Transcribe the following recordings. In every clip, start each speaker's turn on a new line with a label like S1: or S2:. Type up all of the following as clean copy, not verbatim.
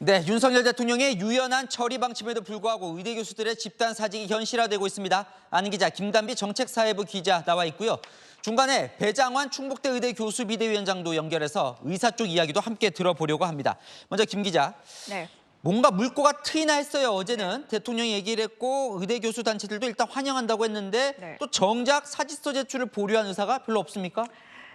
S1: 네, 윤석열 대통령의 유연한 처리 방침에도 불구하고 의대 교수들의 집단 사직이 현실화되고 있습니다. 아는 기자, 김단비 정책사회부 기자 나와 있고요. 중간에 배장환 충북대 의대 교수 비대위원장도 연결해서 의사 쪽 이야기도 함께 들어보려고 합니다. 먼저 김 기자.
S2: 네.
S1: 뭔가 물꼬가 트이나 했어요. 어제는 대통령이 얘기를 했고 의대 교수 단체들도 일단 환영한다고 했는데
S2: 네.
S1: 또 정작 사직서 제출을 보류한 의사가 별로 없습니까?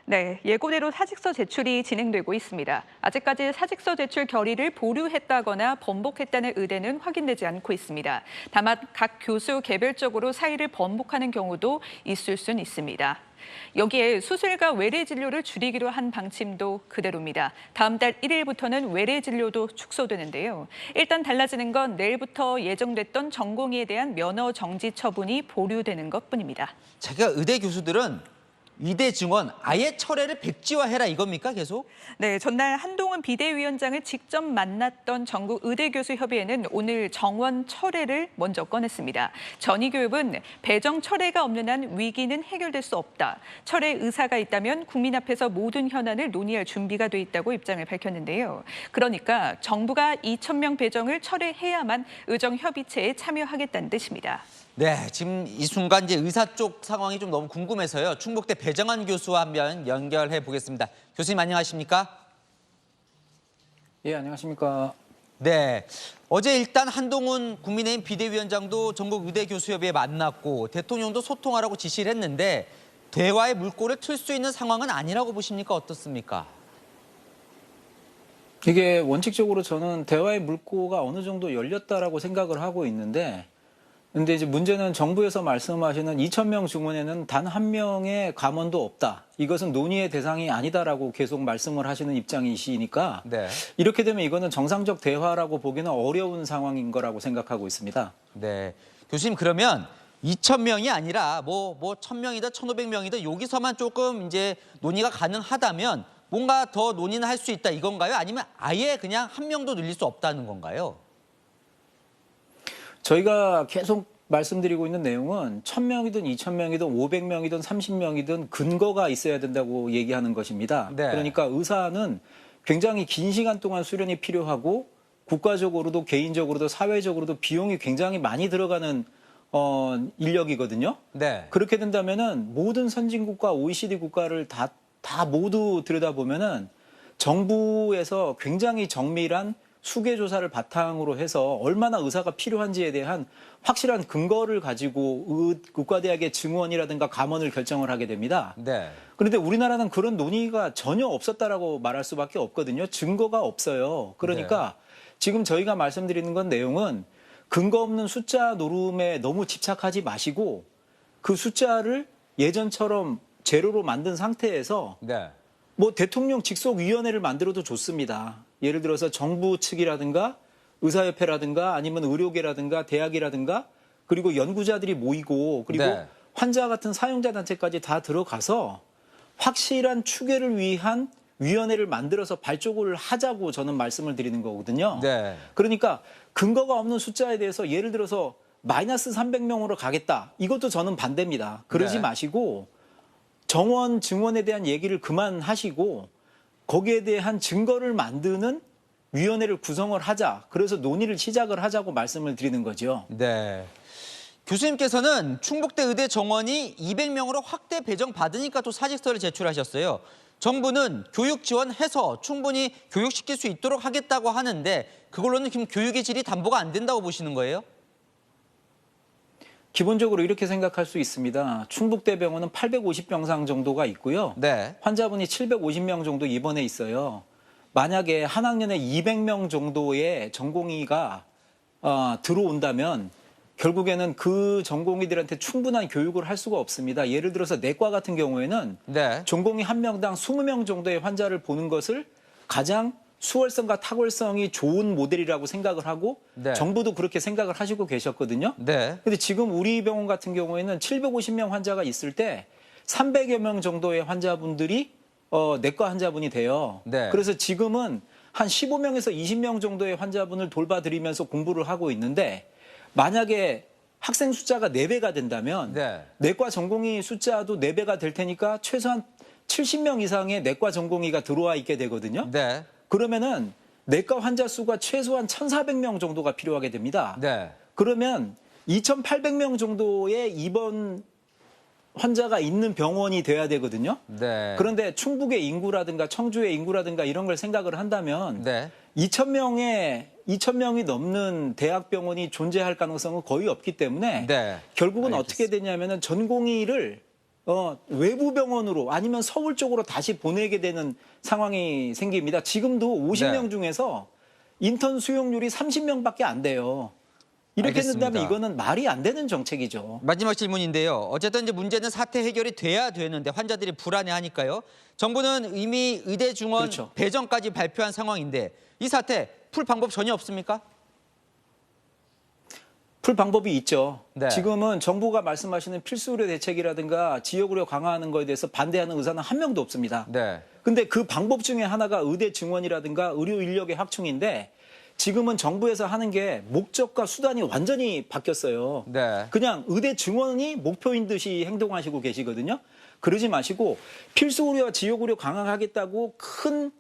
S2: 네, 예고대로 사직서 제출이 진행되고 있습니다. 아직까지 사직서 제출 결의를 보류했다거나 번복했다는 의대는 확인되지 않고 있습니다. 다만 각 교수 개별적으로 사의를 번복하는 경우도 있을 수는 있습니다. 여기에 수술과 외래 진료를 줄이기로 한 방침도 그대로입니다. 다음 달 1일부터는 외래 진료도 축소되는데요. 일단 달라지는 건 내일부터 예정됐던 전공의에 대한 면허 정지 처분이 보류되는 것뿐입니다.
S1: 제가 의대 교수들은 의대 증원 아예 철회를 백지화해라 이겁니까 계속?
S2: 네, 전날 한동훈 비대위원장을 직접 만났던 전국 의대교수협의회는 오늘 정원 철회를 먼저 꺼냈습니다. 전의교협은 배정 철회가 없는 한 위기는 해결될 수 없다. 철회 의사가 있다면 국민 앞에서 모든 현안을 논의할 준비가 돼 있다고 입장을 밝혔는데요. 그러니까 정부가 2,000명 배정을 철회해야만 의정협의체에 참여하겠다는 뜻입니다.
S1: 네, 지금 이 순간 이제 의사 쪽 상황이 좀 너무 궁금해서요. 충북대 배장환 교수와 한번 연결해 보겠습니다. 교수님 안녕하십니까?
S3: 예, 안녕하십니까?
S1: 네, 어제 일단 한동훈 국민의힘 비대위원장도 전국 의대교수협의회 만났고 대통령도 소통하라고 지시를 했는데 대화의 물꼬를 틀 수 있는 상황은 아니라고 보십니까? 어떻습니까?
S3: 이게 원칙적으로 저는 대화의 물꼬가 어느 정도 열렸다라고 생각을 하고 있는데, 근데 이제 문제는 정부에서 말씀하시는 2,000명 증원에는 단 한 명의 감원도 없다. 이것은 논의의 대상이 아니다라고 계속 말씀을 하시는 입장이시니까
S1: 네.
S3: 이렇게 되면 이거는 정상적 대화라고 보기는 어려운 상황인 거라고 생각하고 있습니다.
S1: 네, 교수님 그러면 2,000명이 아니라 뭐 1,000명이다 1,500명이다 여기서만 조금 이제 논의가 가능하다면 뭔가 더 논의는 할 수 있다 이건가요? 아니면 아예 그냥 한 명도 늘릴 수 없다는 건가요?
S3: 저희가 계속 말씀드리고 있는 내용은 1,000명이든 2,000명이든 500명이든 30명이든 근거가 있어야 된다고 얘기하는 것입니다.
S1: 네.
S3: 그러니까 의사는 굉장히 긴 시간 동안 수련이 필요하고 국가적으로도 개인적으로도 사회적으로도 비용이 굉장히 많이 들어가는 인력이거든요.
S1: 네.
S3: 그렇게 된다면은 모든 선진국가 OECD 국가를 다 모두 들여다보면은 정부에서 굉장히 정밀한 수계 조사를 바탕으로 해서 얼마나 의사가 필요한지에 대한 확실한 근거를 가지고 국가대학의 증원이라든가 감원을 결정을 하게 됩니다.
S1: 네.
S3: 그런데 우리나라는 그런 논의가 전혀 없었다라고 말할 수밖에 없거든요. 증거가 없어요. 그러니까 지금 저희가 말씀드리는 건 내용은 근거 없는 숫자 노름에 너무 집착하지 마시고 그 숫자를 예전처럼 제로로 만든 상태에서
S1: 네.
S3: 뭐 대통령 직속위원회를 만들어도 좋습니다. 예를 들어서 정부 측이라든가 의사협회라든가 아니면 의료계라든가 대학이라든가 그리고 연구자들이 모이고 그리고
S1: 네.
S3: 환자 같은 사용자 단체까지 다 들어가서 확실한 추계를 위한 위원회를 만들어서 발족을 하자고 저는 말씀을 드리는 거거든요.
S1: 네.
S3: 그러니까 근거가 없는 숫자에 대해서 예를 들어서 마이너스 300명으로 가겠다. 이것도 저는 반대입니다. 그러지
S1: 네.
S3: 마시고 정원, 증원에 대한 얘기를 그만하시고 거기에 대한 증거를 만드는 위원회를 구성을 하자. 그래서 논의를 시작을 하자고 말씀을 드리는 거죠.
S1: 네. 교수님께서는 충북대 의대 정원이 200명으로 확대 배정 받으니까 또 사직서를 제출하셨어요. 정부는 교육 지원해서 충분히 교육시킬 수 있도록 하겠다고 하는데 그걸로는 지금 교육의 질이 담보가 안 된다고 보시는 거예요?
S3: 기본적으로 이렇게 생각할 수 있습니다. 충북대병원은 850병상 정도가 있고요.
S1: 네.
S3: 환자분이 750명 정도 입원해 있어요. 만약에 한 학년에 200명 정도의 전공의가 들어온다면 결국에는 그 전공의들한테 충분한 교육을 할 수가 없습니다. 예를 들어서 내과 같은 경우에는
S1: 네.
S3: 전공의 한 명당 20명 정도의 환자를 보는 것을 가장 수월성과 탁월성이 좋은 모델이라고 생각을 하고
S1: 네.
S3: 정부도 그렇게 생각을 하시고 계셨거든요.
S1: 네.
S3: 근데 지금 우리 병원 같은 경우에는 750명 환자가 있을 때 300여 명 정도의 환자분들이 내과 환자분이 돼요.
S1: 네.
S3: 그래서 지금은 한 15명에서 20명 정도의 환자분을 돌봐드리면서 공부를 하고 있는데 만약에 학생 숫자가 4배가 된다면
S1: 네.
S3: 내과 전공의 숫자도 4배가 될 테니까 최소한 70명 이상의 내과 전공의가 들어와 있게 되거든요.
S1: 네.
S3: 그러면은 내과 환자 수가 최소한 1,400명 정도가 필요하게 됩니다.
S1: 네.
S3: 그러면 2,800명 정도의 입원 환자가 있는 병원이 돼야 되거든요.
S1: 네.
S3: 그런데 충북의 인구라든가 청주의 인구라든가 이런 걸 생각을 한다면
S1: 네.
S3: 2,000명이 넘는 대학병원이 존재할 가능성은 거의 없기 때문에
S1: 네.
S3: 결국은
S1: 알겠습니다.
S3: 어떻게 되냐면은 전공의를 외부 병원으로 아니면 서울 쪽으로 다시 보내게 되는 상황이 생깁니다. 지금도 50명
S1: 네.
S3: 중에서 인턴 수용률이 30명밖에 안 돼요. 이렇게
S1: 알겠습니다.
S3: 된다면 이거는 말이 안 되는 정책이죠.
S1: 마지막 질문인데요. 어쨌든 이제 문제는 사태 해결이 돼야 되는데 환자들이 불안해하니까요. 정부는 이미 의대 중원
S3: 그렇죠.
S1: 배정까지 발표한 상황인데 이 사태 풀 방법 전혀 없습니까?
S3: 풀 방법이 있죠.
S1: 네.
S3: 지금은 정부가 말씀하시는 필수 의료 대책이라든가 지역 의료 강화하는 거에 대해서 반대하는 의사는 한 명도 없습니다.
S1: 네.
S3: 근데 그 방법 중에 하나가 의대 증원이라든가 의료 인력의 확충인데 지금은 정부에서 하는 게 목적과 수단이 완전히 바뀌었어요.
S1: 네.
S3: 그냥 의대 증원이 목표인 듯이 행동하시고 계시거든요. 그러지 마시고 필수 의료와 지역 의료 강화하겠다고 큰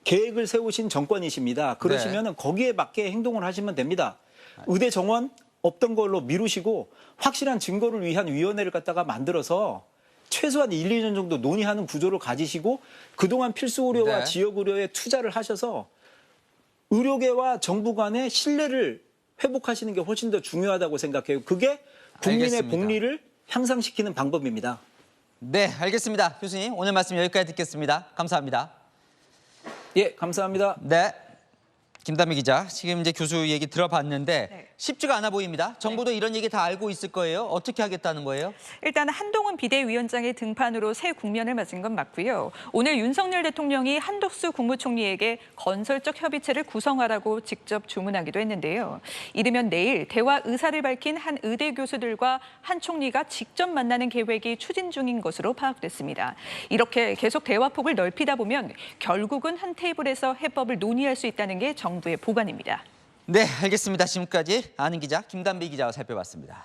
S3: 계획을 세우신 정권이십니다. 그러시면은 거기에 맞게 행동을 하시면 됩니다. 의대 정원 없던 걸로 미루시고 확실한 증거를 위한 위원회를 갖다가 만들어서 최소한 1, 2년 정도 논의하는 구조를 가지시고 그동안 필수 의료와
S1: 네.
S3: 지역 의료에 투자를 하셔서 의료계와 정부 간의 신뢰를 회복하시는 게 훨씬 더 중요하다고 생각해요. 그게 국민의
S1: 알겠습니다.
S3: 복리를 향상시키는 방법입니다.
S1: 네, 알겠습니다. 교수님, 오늘 말씀 여기까지 듣겠습니다. 감사합니다.
S3: 예, 감사합니다.
S1: 네. 김단미 기자, 지금 이제 교수 얘기 들어봤는데
S2: 네.
S1: 쉽지가 않아 보입니다. 정부도 이런 얘기 다 알고 있을 거예요. 어떻게 하겠다는 거예요?
S2: 일단 한동훈 비대위원장의 등판으로 새 국면을 맞은 건 맞고요. 오늘 윤석열 대통령이 한덕수 국무총리에게 건설적 협의체를 구성하라고 직접 주문하기도 했는데요. 이르면 내일 대화 의사를 밝힌 한 의대 교수들과 한 총리가 직접 만나는 계획이 추진 중인 것으로 파악됐습니다. 이렇게 계속 대화폭을 넓히다 보면 결국은 한 테이블에서 해법을 논의할 수 있다는 게 정부의 보관입니다.
S1: 네, 알겠습니다. 지금까지 아는 기자 김단비 기자와 살펴봤습니다.